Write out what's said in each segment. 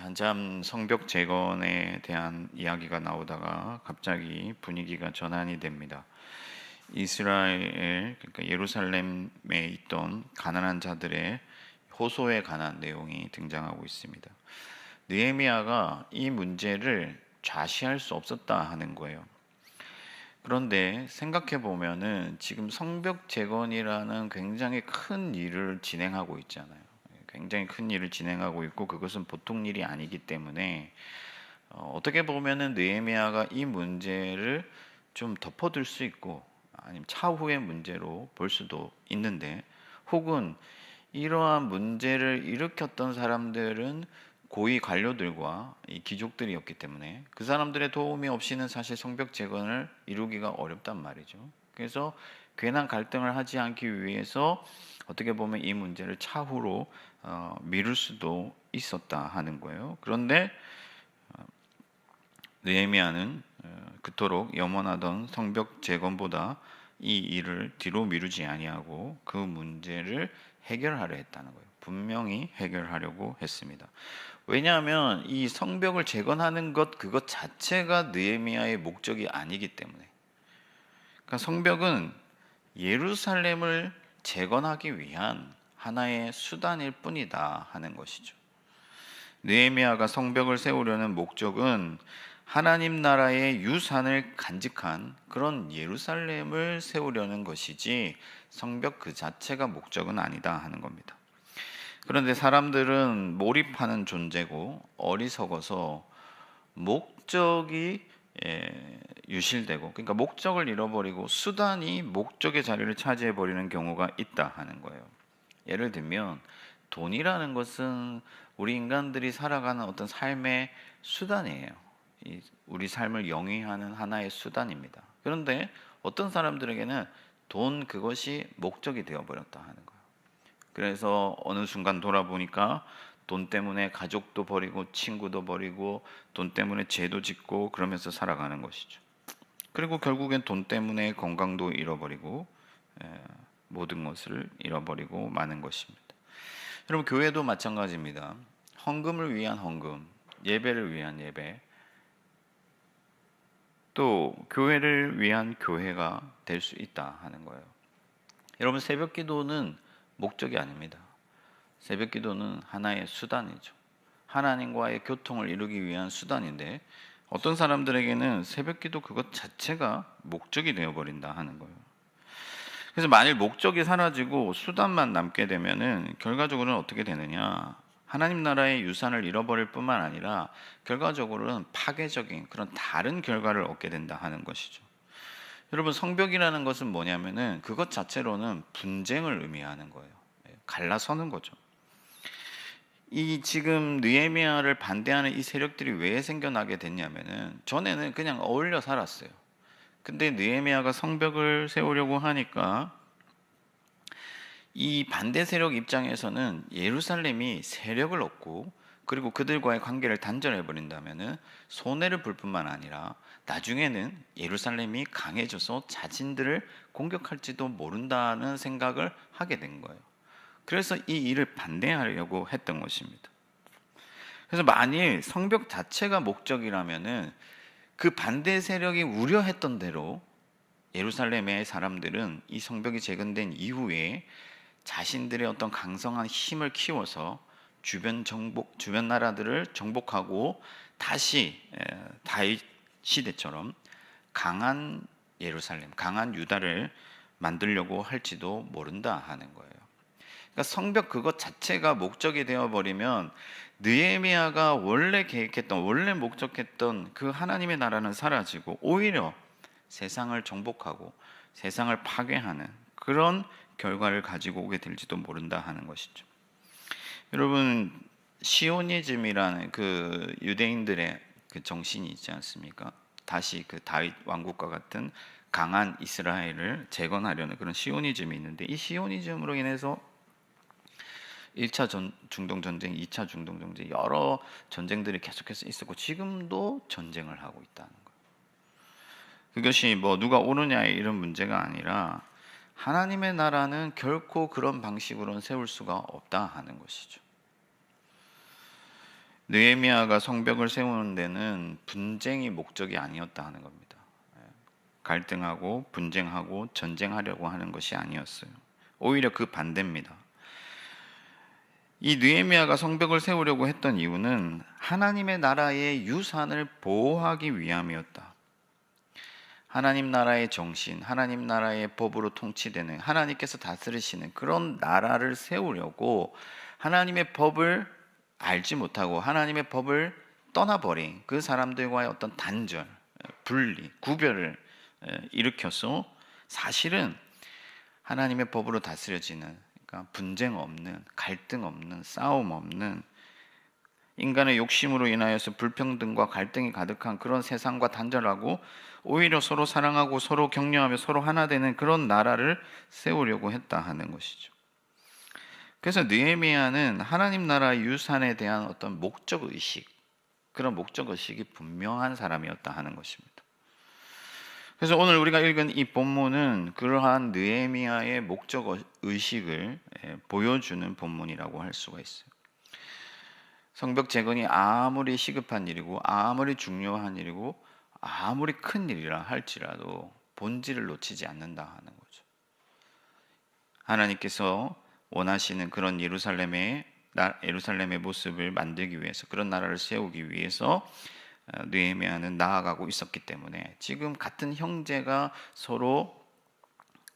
한참 성벽 재건에 대한 이야기가 나오다가 갑자기 분위기가 전환이 됩니다. 이스라엘, 그러니까 예루살렘에 있던 가난한 자들의 호소에 관한 내용이 등장하고 있습니다. 느헤미야가 이 문제를 좌시할 수 없었다 하는 거예요. 그런데 생각해 보면은 지금 성벽 재건이라는 굉장히 큰 일을 진행하고 있잖아요. 굉장히 큰 일을 진행하고 있고 그것은 보통 일이 아니기 때문에 어떻게 보면은 느헤미야가 이 문제를 좀 덮어둘 수 있고 아니면 차후의 문제로 볼 수도 있는데, 혹은 이러한 문제를 일으켰던 사람들은 고위 관료들과 이 귀족들이었기 때문에 그 사람들의 도움이 없이는 사실 성벽 재건을 이루기가 어렵단 말이죠. 그래서 괜한 갈등을 하지 않기 위해서 어떻게 보면 이 문제를 차후로 미룰 수도 있었다 하는 거예요. 그런데 느헤미야는 그토록 염원하던 성벽 재건보다 이 일을 뒤로 미루지 아니하고 그 문제를 해결하려 했다는 거예요. 분명히 해결하려고 했습니다. 왜냐하면 이 성벽을 재건하는 그것 자체가 느헤미야의 목적이 아니기 때문에. 그러니까 성벽은 예루살렘을 재건하기 위한 하나의 수단일 뿐이다 하는 것이죠. 느헤미야가 성벽을 세우려는 목적은 하나님 나라의 유산을 간직한 그런 예루살렘을 세우려는 것이지 성벽 그 자체가 목적은 아니다 하는 겁니다. 그런데 사람들은 몰입하는 존재고 어리석어서 목적이 유실되고, 그러니까 목적을 잃어버리고 수단이 목적의 자리를 차지해 버리는 경우가 있다 하는 거예요. 예를 들면 돈이라는 것은 우리 인간들이 살아가는 어떤 삶의 수단이에요. 우리 삶을 영위하는 하나의 수단입니다. 그런데 어떤 사람들에게는 돈 그것이 목적이 되어버렸다 하는 거예요. 그래서 어느 순간 돌아보니까 돈 때문에 가족도 버리고 친구도 버리고 돈 때문에 죄도 짓고 그러면서 살아가는 것이죠. 그리고 결국엔 돈 때문에 건강도 잃어버리고 모든 것을 잃어버리고 마는 것입니다. 여러분, 교회도 마찬가지입니다. 헌금을 위한 헌금, 예배를 위한 예배, 또 교회를 위한 교회가 될 수 있다 하는 거예요. 여러분, 새벽 기도는 목적이 아닙니다. 새벽 기도는 하나의 수단이죠. 하나님과의 교통을 이루기 위한 수단인데, 어떤 사람들에게는 새벽 기도 그것 자체가 목적이 되어버린다 하는 거예요. 그래서 만일 목적이 사라지고 수단만 남게 되면은 결과적으로는 어떻게 되느냐? 하나님 나라의 유산을 잃어버릴 뿐만 아니라 결과적으로는 파괴적인 그런 다른 결과를 얻게 된다 하는 것이죠. 여러분, 성벽이라는 것은 뭐냐면은 그것 자체로는 분쟁을 의미하는 거예요. 갈라서는 거죠. 이 지금 느헤미야를 반대하는 이 세력들이 왜 생겨나게 됐냐면은 전에는 그냥 어울려 살았어요. 근데 느헤미야가 성벽을 세우려고 하니까 이 반대 세력 입장에서는 예루살렘이 세력을 얻고 그리고 그들과의 관계를 단절해 버린다면은 손해를 볼 뿐만 아니라 나중에는 예루살렘이 강해져서 자신들을 공격할지도 모른다는 생각을 하게 된 거예요. 그래서 이 일을 반대하려고 했던 것입니다. 그래서 만일 성벽 자체가 목적이라면은 그 반대 세력이 우려했던 대로 예루살렘의 사람들은 이 성벽이 재건된 이후에 자신들의 어떤 강성한 힘을 키워서 주변 나라들을 정복하고 다시 다윗 시대처럼 강한 예루살렘, 강한 유다를 만들려고 할지도 모른다 하는 거예요. 그러니까 성벽 그것 자체가 목적이 되어 버리면 느헤미야가 원래 계획했던, 원래 목적했던 그 하나님의 나라는 사라지고 오히려 세상을 정복하고 세상을 파괴하는 그런 결과를 가지고 오게 될지도 모른다 하는 것이죠. 여러분, 시오니즘이라는 그 유대인들의 그 정신이 있지 않습니까? 다시 그 다윗 왕국과 같은 강한 이스라엘을 재건하려는 그런 시오니즘이 있는데, 이 시오니즘으로 인해서 1차 중동 전쟁, 2차 중동 전쟁, 여러 전쟁들이 계속해서 있었고 지금도 전쟁을 하고 있다는 거예요. 그것이 뭐 누가 오느냐의 이런 문제가 아니라 하나님의 나라는 결코 그런 방식으로는 세울 수가 없다 하는 것이죠. 느헤미야가 성벽을 세우는 데는 분쟁이 목적이 아니었다 하는 겁니다. 갈등하고 분쟁하고 전쟁하려고 하는 것이 아니었어요. 오히려 그 반대입니다. 이 느헤미야가 성벽을 세우려고 했던 이유는 하나님의 나라의 유산을 보호하기 위함이었다. 하나님 나라의 정신, 하나님 나라의 법으로 통치되는, 하나님께서 다스리시는 그런 나라를 세우려고 하나님의 법을 알지 못하고 하나님의 법을 떠나버린 그 사람들과의 어떤 단절, 분리, 구별을 일으켜서 사실은 하나님의 법으로 다스려지는, 그러니까 분쟁 없는, 갈등 없는, 싸움 없는, 인간의 욕심으로 인하여서 불평등과 갈등이 가득한 그런 세상과 단절하고 오히려 서로 사랑하고 서로 격려하며 서로 하나 되는 그런 나라를 세우려고 했다 하는 것이죠. 그래서 느헤미야는 하나님 나라의 유산에 대한 어떤 목적 의식, 그런 목적 의식이 분명한 사람이었다 하는 것입니다. 그래서 오늘 우리가 읽은 이 본문은 그러한 느헤미야의 목적 의식을 보여주는 본문이라고 할 수가 있어요. 성벽 재건이 아무리 시급한 일이고 아무리 중요한 일이고 아무리 큰 일이라 할지라도 본질을 놓치지 않는다 하는 거죠. 하나님께서 원하시는 그런 예루살렘의 모습을 만들기 위해서, 그런 나라를 세우기 위해서 느헤미야는 나아가고 있었기 때문에 지금 같은 형제가 서로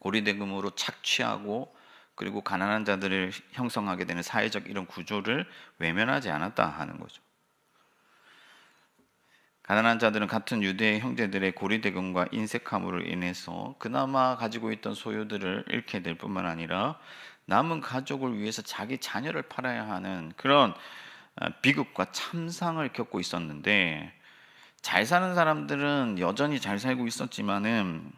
고리대금으로 착취하고 그리고 가난한 자들을 형성하게 되는 사회적 이런 구조를 외면하지 않았다 하는 거죠. 가난한 자들은 같은 유대 형제들의 고리대금과 인색함으로 인해서 그나마 가지고 있던 소유들을 잃게 될 뿐만 아니라 남은 가족을 위해서 자기 자녀를 팔아야 하는 그런 비극과 참상을 겪고 있었는데, 잘 사는 사람들은 여전히 잘 살고 있었지만은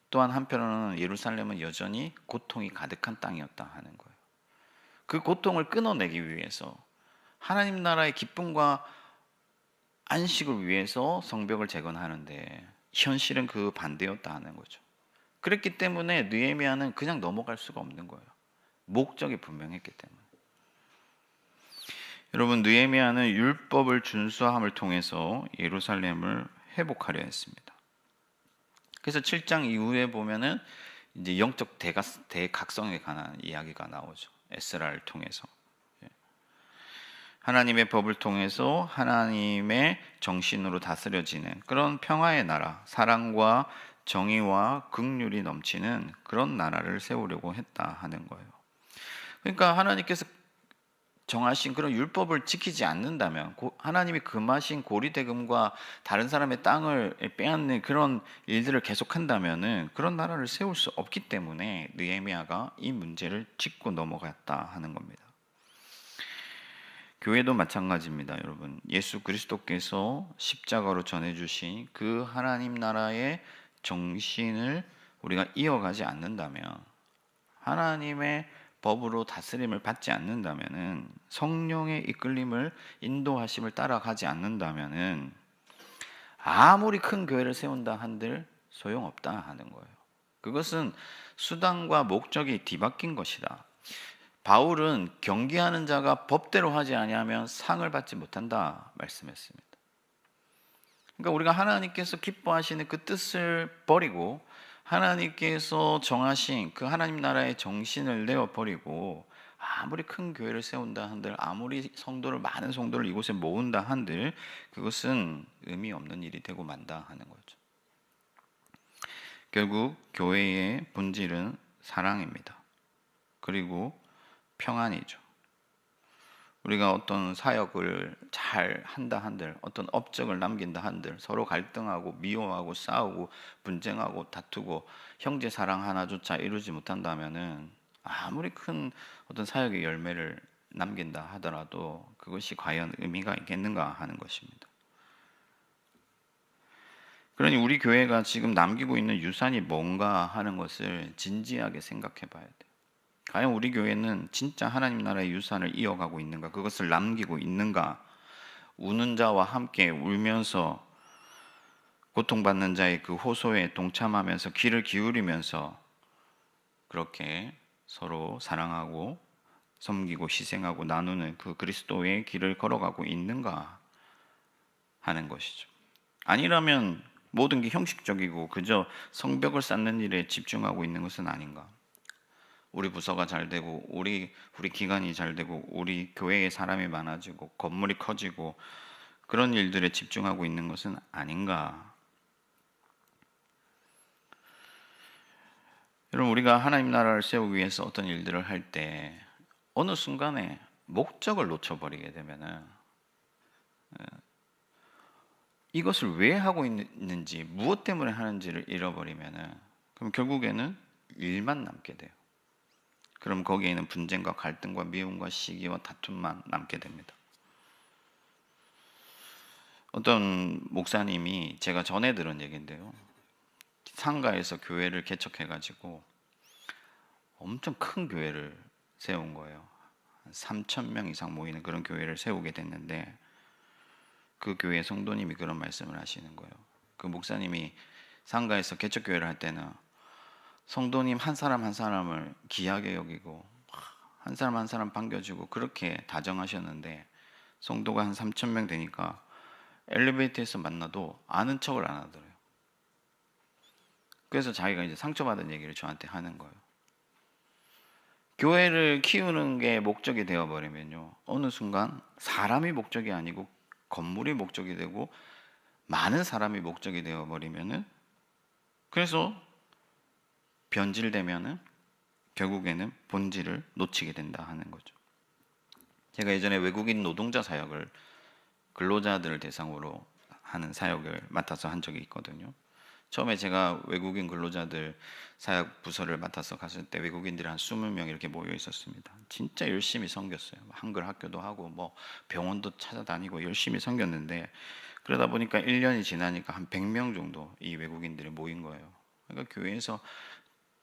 또한 한편으로는 예루살렘은 여전히 고통이 가득한 땅이었다 하는 거예요. 그 고통을 끊어내기 위해서 하나님 나라의 기쁨과 안식을 위해서 성벽을 재건하는데 현실은 그 반대였다 하는 거죠. 그랬기 때문에 느헤미야는 그냥 넘어갈 수가 없는 거예요. 목적이 분명했기 때문에. 여러분, 느헤미야는 율법을 준수함을 통해서 예루살렘을 회복하려 했습니다. 그래서 7장 이후에 보면은 이제 영적 대각성에 관한 이야기가 나오죠. 에스라를 통해서. 하나님의 법을 통해서 하나님의 정신으로 다스려지는 그런 평화의 나라, 사랑과 정의와 긍휼이 넘치는 그런 나라를 세우려고 했다 하는 거예요. 그러니까 하나님께서 정하신 그런 율법을 지키지 않는다면, 하나님이 금하신 고리대금과 다른 사람의 땅을 빼앗는 그런 일들을 계속한다면은 그런 나라를 세울 수 없기 때문에 느헤미야가 이 문제를 짚고 넘어갔다 하는 겁니다. 교회도 마찬가지입니다, 여러분. 예수 그리스도께서 십자가로 전해주신 그 하나님 나라의 정신을 우리가 이어가지 않는다면, 하나님의 법으로 다스림을 받지 않는다면은, 성령의 이끌림을 인도하심을 따라가지 않는다면은 아무리 큰 교회를 세운다 한들 소용없다 하는 거예요. 그것은 수단과 목적이 뒤바뀐 것이다. 바울은 경계하는 자가 법대로 하지 아니하면 상을 받지 못한다 말씀했습니다. 그러니까 우리가 하나님께서 기뻐하시는 그 뜻을 버리고 하나님께서 정하신 그 하나님 나라의 정신을 내어버리고 아무리 큰 교회를 세운다 한들, 아무리 많은 성도를 이곳에 모은다 한들 그것은 의미 없는 일이 되고 만다 하는 거죠. 결국 교회의 본질은 사랑입니다. 그리고 평안이죠. 우리가 어떤 사역을 잘 한다 한들, 어떤 업적을 남긴다 한들 서로 갈등하고 미워하고 싸우고 분쟁하고 다투고 형제 사랑 하나조차 이루지 못한다면은 아무리 큰 어떤 사역의 열매를 남긴다 하더라도 그것이 과연 의미가 있겠는가 하는 것입니다. 그러니 우리 교회가 지금 남기고 있는 유산이 뭔가 하는 것을 진지하게 생각해 봐야 돼요. 과연 우리 교회는 진짜 하나님 나라의 유산을 이어가고 있는가? 그것을 남기고 있는가? 우는 자와 함께 울면서 고통받는 자의 그 호소에 동참하면서 귀를 기울이면서 그렇게 서로 사랑하고 섬기고 희생하고 나누는 그 그리스도의 길을 걸어가고 있는가 하는 것이죠. 아니라면 모든 게 형식적이고 그저 성벽을 쌓는 일에 집중하고 있는 것은 아닌가. 우리 부서가 잘 되고 우리 기관이 잘 되고 우리 교회에 사람이 많아지고 건물이 커지고 그런 일들에 집중하고 있는 것은 아닌가. 여러분, 우리가 하나님 나라를 세우기 위해서 어떤 일들을 할 때 어느 순간에 목적을 놓쳐버리게 되면은 이것을 왜 하고 있는지 무엇 때문에 하는지를 잃어버리면은 그럼 결국에는 일만 남게 돼요. 그럼 거기에는 분쟁과 갈등과 미움과 시기와 다툼만 남게 됩니다. 어떤 목사님이 제가 전에 들은 얘기인데요. 상가에서 교회를 개척해가지고 엄청 큰 교회를 세운 거예요. 3,000명 이상 모이는 그런 교회를 세우게 됐는데 그 교회 성도님이 그런 말씀을 하시는 거예요. 그 목사님이 상가에서 개척교회를 할 때는 성도님 한 사람 한 사람을 귀하게 여기고 한 사람 한 사람 반겨주고 그렇게 다정하셨는데 성도가 한 3,000명 되니까 엘리베이터에서 만나도 아는 척을 안 하더래요. 그래서 자기가 이제 상처받은 얘기를 저한테 하는 거예요. 교회를 키우는 게 목적이 되어버리면요, 어느 순간 사람이 목적이 아니고 건물이 목적이 되고 많은 사람이 목적이 되어버리면은, 그래서 변질되면은 결국에는 본질을 놓치게 된다 하는 거죠. 제가 예전에 외국인 노동자 사역을, 근로자들을 대상으로 하는 사역을 맡아서 한 적이 있거든요. 처음에 제가 외국인 근로자들 사역 부서를 맡아서 갔을 때 외국인들이 한 20명 이렇게 모여 있었습니다. 진짜 열심히 섬겼어요. 한글 학교도 하고 뭐 병원도 찾아다니고 열심히 섬겼는데, 그러다 보니까 1년이 지나니까 한 100명 정도 이 외국인들이 모인 거예요. 그러니까 교회에서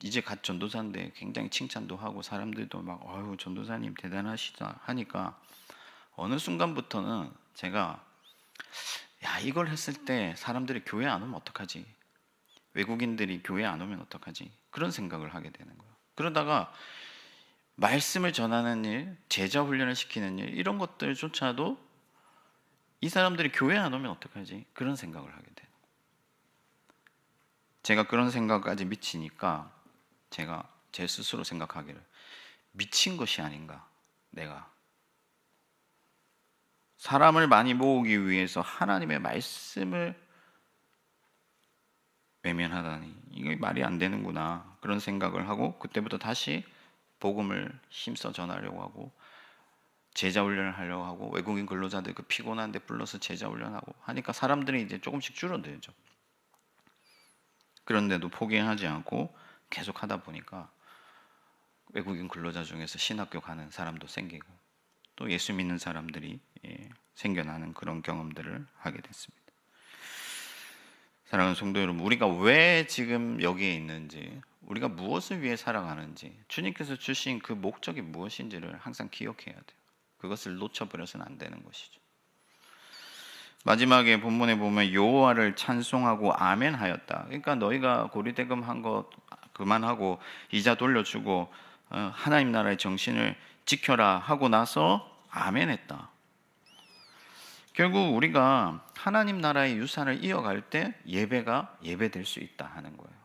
이제 갓 전도사인데 굉장히 칭찬도 하고 사람들도 막 아유 전도사님 대단하시다 하니까 어느 순간부터는 제가 야, 이걸 했을 때 사람들이 교회 안 오면 어떡하지? 외국인들이 교회 안 오면 어떡하지? 그런 생각을 하게 되는 거예요. 그러다가 말씀을 전하는 일, 제자 훈련을 시키는 일, 이런 것들조차도 이 사람들이 교회 안 오면 어떡하지? 그런 생각을 하게 돼요. 제가 그런 생각까지 미치니까 제가 제 스스로 생각하기를 미친 것이 아닌가, 내가. 사람을 많이 모으기 위해서 하나님의 말씀을 외면하다니 이게 말이 안 되는구나, 그런 생각을 하고 그때부터 다시 복음을 힘써 전하려고 하고 제자 훈련을 하려고 하고 외국인 근로자들 그 피곤한데 불러서 제자 훈련하고 하니까 사람들이 이제 조금씩 줄어들죠. 그런데도 포기하지 않고 계속 하다 보니까 외국인 근로자 중에서 신학교 가는 사람도 생기고 또 예수 믿는 사람들이 생겨나는 그런 경험들을 하게 됐습니다. 사랑하는 성도 여러분, 우리가 왜 지금 여기에 있는지, 우리가 무엇을 위해 살아가는지, 주님께서 주신 그 목적이 무엇인지를 항상 기억해야 돼요. 그것을 놓쳐버려서는 안 되는 것이죠. 마지막에 본문에 보면 여호와를 찬송하고 아멘하였다. 그러니까 너희가 고리대금한 것 그만하고 이자 돌려주고 하나님 나라의 정신을 지켜라 하고 나서 아멘했다. 결국 우리가 하나님 나라의 유산을 이어갈 때 예배가 예배될 수 있다 하는 거예요.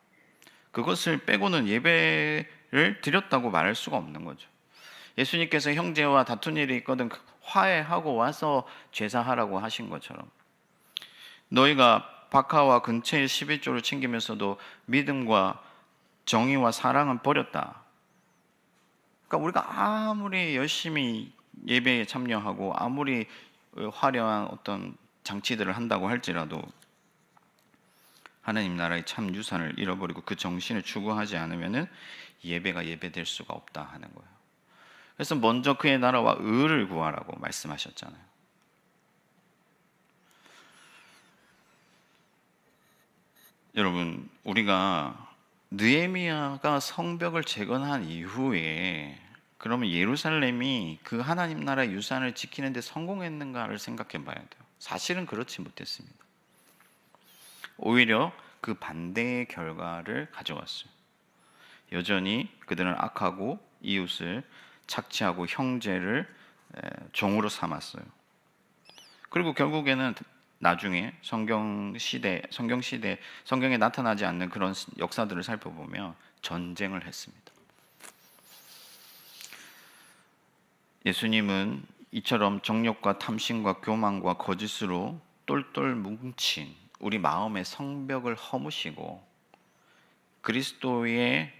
그것을 빼고는 예배를 드렸다고 말할 수가 없는 거죠. 예수님께서 형제와 다툰 일이 있거든 화해하고 와서 제사하라고 하신 것처럼 너희가 박하와 근처의 11조를 챙기면서도 믿음과 정의와 사랑은 버렸다. 그러니까 우리가 아무리 열심히 예배에 참여하고 아무리 화려한 어떤 장치들을 한다고 할지라도 하나님 나라의 참 유산을 잃어버리고 그 정신을 추구하지 않으면은 예배가 예배될 수가 없다 하는 거예요. 그래서 먼저 그의 나라와 의를 구하라고 말씀하셨잖아요. 여러분, 우리가 느헤미야가 성벽을 재건한 이후에 그러면 예루살렘이 그 하나님 나라의 유산을 지키는 데 성공했는가를 생각해 봐야 돼요. 사실은 그렇지 못했습니다. 오히려 그 반대의 결과를 가져왔어요. 여전히 그들은 악하고 이웃을 착취하고 형제를 종으로 삼았어요. 그리고 결국에는 나중에 성경에 나타나지 않는 그런 역사들을 살펴보면 전쟁을 했습니다. 예수님은 이처럼 정욕과 탐심과 교만과 거짓으로 똘똘 뭉친 우리 마음의 성벽을 허무시고 그리스도의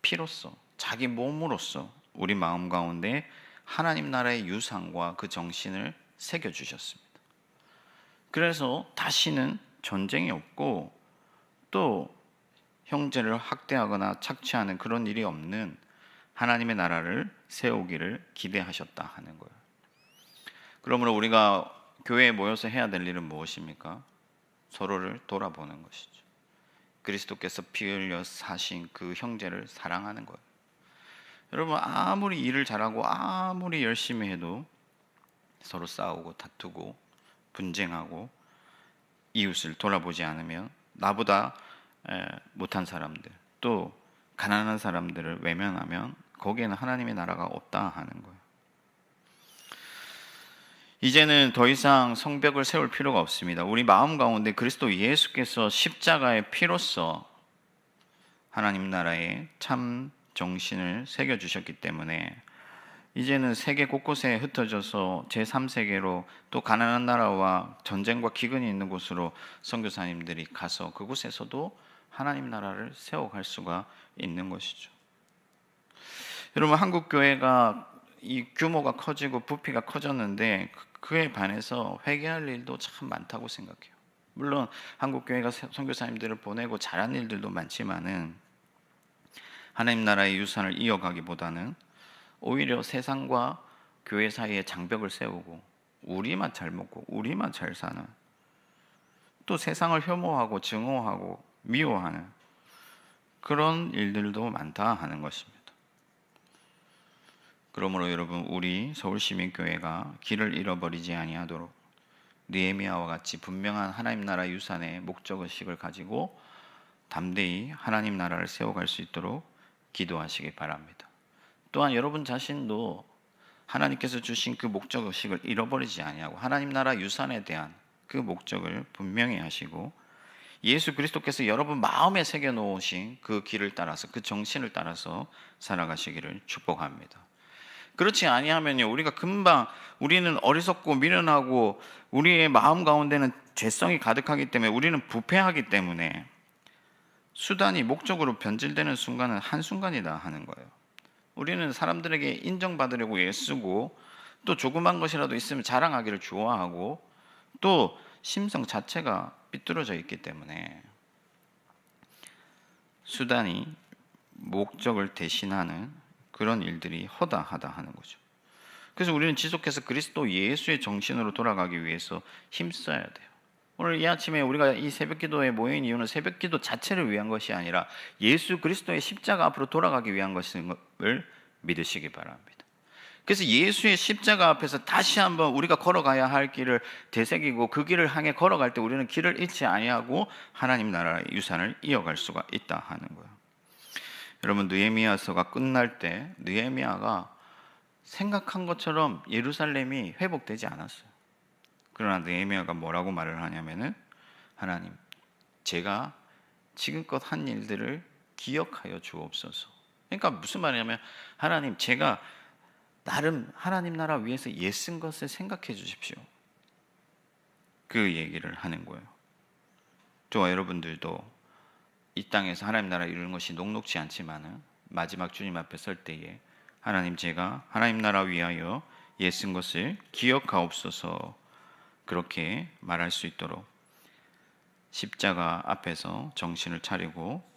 피로써, 자기 몸으로써 우리 마음 가운데 하나님 나라의 유산과 그 정신을 새겨주셨습니다. 그래서 다시는 전쟁이 없고 또 형제를 학대하거나 착취하는 그런 일이 없는 하나님의 나라를 세우기를 기대하셨다 하는 거예요. 그러므로 우리가 교회에 모여서 해야 될 일은 무엇입니까? 서로를 돌아보는 것이죠. 그리스도께서 피 흘려 사신 그 형제를 사랑하는 거예요. 여러분, 아무리 일을 잘하고 아무리 열심히 해도 서로 싸우고 다투고 분쟁하고 이웃을 돌아보지 않으면 나보다 못한 사람들, 또 가난한 사람들을 외면하면 거기에는 하나님의 나라가 없다 하는 거예요. 이제는 더 이상 성벽을 세울 필요가 없습니다. 우리 마음 가운데 그리스도 예수께서 십자가의 피로써 하나님 나라의 참 정신을 새겨주셨기 때문에 이제는 세계 곳곳에 흩어져서 제3세계로 또 가난한 나라와 전쟁과 기근이 있는 곳으로 선교사님들이 가서 그곳에서도 하나님 나라를 세워갈 수가 있는 것이죠. 여러분, 한국 교회가 이 규모가 커지고 부피가 커졌는데 그에 반해서 회개할 일도 참 많다고 생각해요. 물론 한국 교회가 선교사님들을 보내고 잘한 일들도 많지만은 하나님 나라의 유산을 이어가기보다는 오히려 세상과 교회 사이에 장벽을 세우고 우리만 잘 먹고 우리만 잘 사는, 또 세상을 혐오하고 증오하고 미워하는 그런 일들도 많다 하는 것입니다. 그러므로 여러분, 우리 서울시민교회가 길을 잃어버리지 아니하도록 느헤미야와 같이 분명한 하나님 나라 유산의 목적의식을 가지고 담대히 하나님 나라를 세워갈 수 있도록 기도하시기 바랍니다. 또한 여러분 자신도 하나님께서 주신 그 목적의식을 잃어버리지 아니하고 하나님 나라 유산에 대한 그 목적을 분명히 하시고 예수 그리스도께서 여러분 마음에 새겨놓으신 그 길을 따라서, 그 정신을 따라서 살아가시기를 축복합니다. 그렇지 아니하면요, 우리는 어리석고 미련하고 우리의 마음 가운데는 죄성이 가득하기 때문에, 우리는 부패하기 때문에 수단이 목적으로 변질되는 순간은 한순간이다 하는 거예요. 우리는 사람들에게 인정받으려고 애쓰고 또 조그만 것이라도 있으면 자랑하기를 좋아하고 또 심성 자체가 삐뚤어져 있기 때문에 수단이 목적을 대신하는 그런 일들이 허다하다 하는 거죠. 그래서 우리는 지속해서 그리스도 예수의 정신으로 돌아가기 위해서 힘써야 돼요. 오늘 이 아침에 우리가 이 새벽기도에 모인 이유는 새벽기도 자체를 위한 것이 아니라 예수 그리스도의 십자가 앞으로 돌아가기 위한 것을 믿으시기 바랍니다. 그래서 예수의 십자가 앞에서 다시 한번 우리가 걸어가야 할 길을 되새기고 그 길을 향해 걸어갈 때 우리는 길을 잃지 아니하고 하나님 나라의 유산을 이어갈 수가 있다 하는 거예요. 여러분, 느헤미야서가 끝날 때 느헤미야가 생각한 것처럼 예루살렘이 회복되지 않았어요. 그러나 느헤미야가 뭐라고 말을 하냐면은, 하나님, 제가 지금껏 한 일들을 기억하여 주옵소서. 그러니까 무슨 말이냐면, 하나님, 제가 나름 하나님 나라 위해서 애쓴 것을 생각해 주십시오. 그 얘기를 하는 거예요. 저와 여러분들도 이 땅에서 하나님 나라 이루는 것이 녹록지 않지만은 마지막 주님 앞에 설 때에, 하나님, 제가 하나님 나라 위하여 애쓴 것을 기억하옵소서, 그렇게 말할 수 있도록 십자가 앞에서 정신을 차리고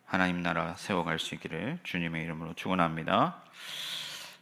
하나님 나라 세워갈 수 있기를 주님의 이름으로 축원합니다.